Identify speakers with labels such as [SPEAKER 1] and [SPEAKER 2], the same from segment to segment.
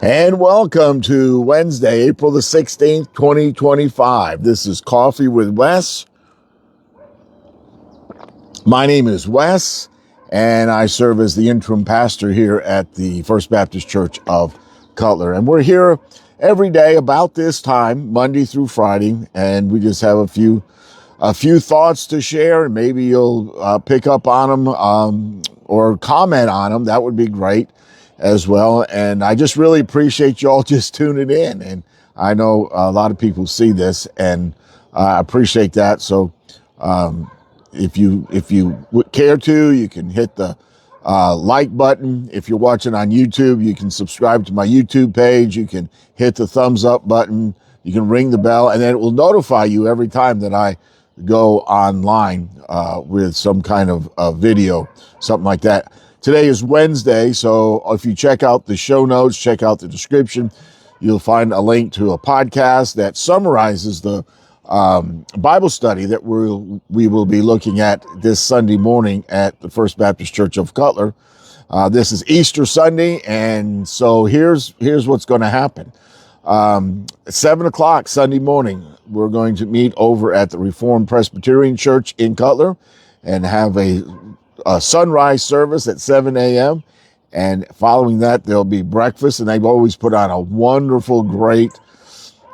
[SPEAKER 1] And welcome to Wednesday, April the 16th, 2025. This is Coffee with Wes. My name is Wes, and I serve as the interim pastor here at the First Baptist Church of Cutler. And we're here every day about this time, Monday through Friday, and we just have a few thoughts to share, and maybe you'll pick up on them or comment on them. That would be great as well. And I just really appreciate you all just tuning in. And I know a lot of people see this, and I appreciate that. So if you would care to, you can hit the like button. If you're watching on YouTube, you can subscribe to my YouTube page. You can hit the thumbs up button. You can ring the bell, and then it will notify you every time that I go online with some kind of video, something like that. Today is Wednesday, so if you check out the show notes, check out the description, you'll find a link to a podcast that summarizes the Bible study that we will be looking at this Sunday morning at the First Baptist Church of Cutler. This is Easter Sunday, and so here's what's going to happen. At 7 o'clock Sunday morning, we're going to meet over at the Reformed Presbyterian Church in Cutler and have a sunrise service at 7 a.m. And following that, there'll be breakfast, and they've always put on a wonderful, great,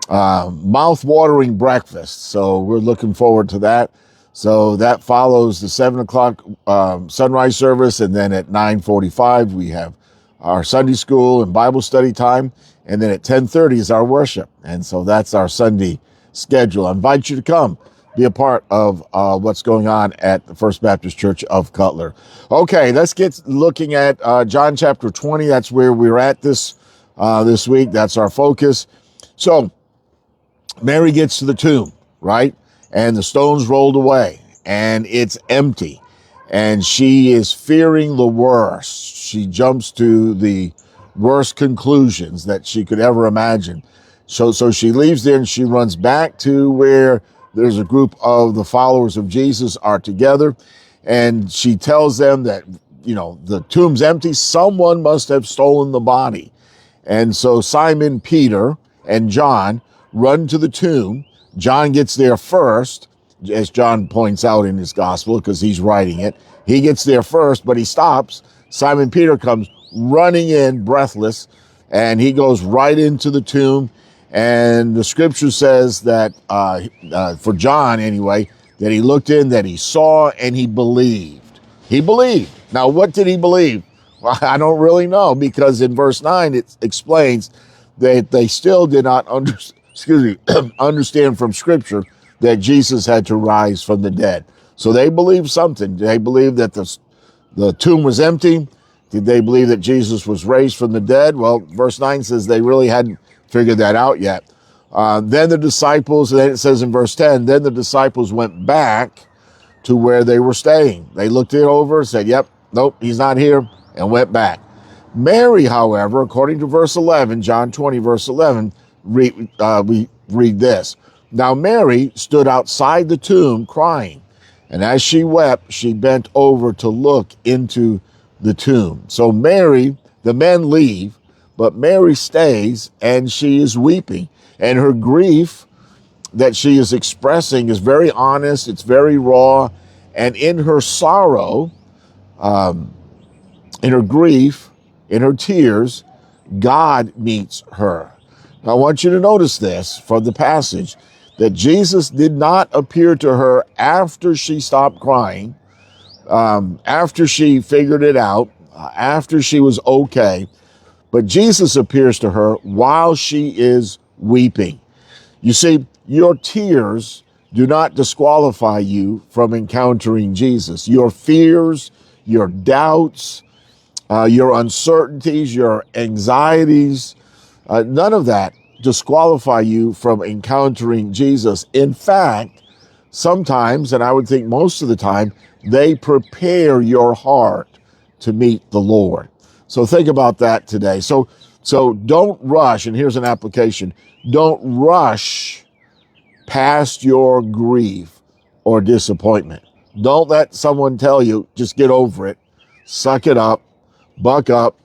[SPEAKER 1] mouth-watering breakfast. So we're looking forward to that. So that follows the 7 o'clock sunrise service, and then at 9:45 we have our Sunday school and Bible study time, and then at 10:30 is our worship. And so that's our Sunday schedule. I invite you to come be a part of what's going on at the First Baptist Church of Cutler. Okay, let's get looking at John chapter 20. That's where we're at this week. That's our focus. So Mary gets to the tomb, right? And the stone's rolled away, and it's empty. And she is fearing the worst. She jumps to the worst conclusions that she could ever imagine. So she leaves there, and she runs back to where there's a group of the followers of Jesus are together, and she tells them that, the tomb's empty. Someone must have stolen the body. And so Simon, Peter, and John run to the tomb. John gets there first, as John points out in his gospel, because he's writing it. He gets there first, but he stops. Simon Peter comes running in, breathless, and he goes right into the tomb. And the scripture says that, for John anyway, that he looked in, that he saw, and he believed. He believed. Now, what did he believe? Well, I don't really know, because in verse 9, it explains that they still did not understand from scripture that Jesus had to rise from the dead. So they believed something. They believed that the tomb was empty. Did they believe that Jesus was raised from the dead? Well, verse 9 says they really hadn't figured that out yet. Then the disciples, and then it says in verse 10, then the disciples went back to where they were staying. They looked it over, said, yep, nope, he's not here, and went back. Mary, however, according to verse 11, John 20, verse 11, we read this. Now Mary stood outside the tomb crying, and as she wept, she bent over to look into the tomb. So Mary, the men leave, but Mary stays, and she is weeping. And her grief that she is expressing is very honest, it's very raw. And in her sorrow, in her grief, in her tears, God meets her. Now, I want you to notice this from the passage, that Jesus did not appear to her after she stopped crying, after she figured it out, after she was okay. But Jesus appears to her while she is weeping. You see, your tears do not disqualify you from encountering Jesus. Your fears, your doubts, your uncertainties, your anxieties, none of that disqualify you from encountering Jesus. In fact, sometimes, and I would think most of the time, they prepare your heart to meet the Lord. So think about that today. So don't rush, and here's an application. Don't rush past your grief or disappointment. Don't let someone tell you, just get over it, suck it up, buck up,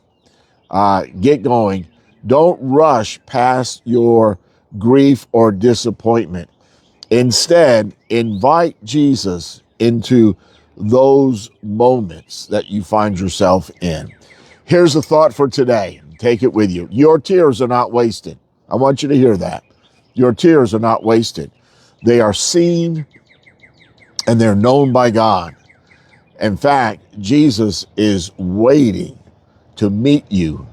[SPEAKER 1] get going. Don't rush past your grief or disappointment. Instead, invite Jesus into those moments that you find yourself in. Here's a thought for today. Take it with you. Your tears are not wasted. I want you to hear that. Your tears are not wasted. They are seen and they're known by God. In fact, Jesus is waiting to meet you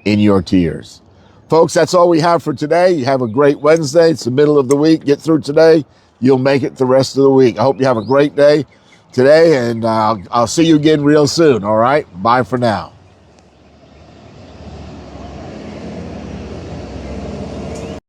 [SPEAKER 1] in your tears. Folks, that's all we have for today. You have a great Wednesday. It's the middle of the week. Get through today. You'll make it the rest of the week. I hope you have a great day today, and I'll see you again real soon. All right? Bye for now.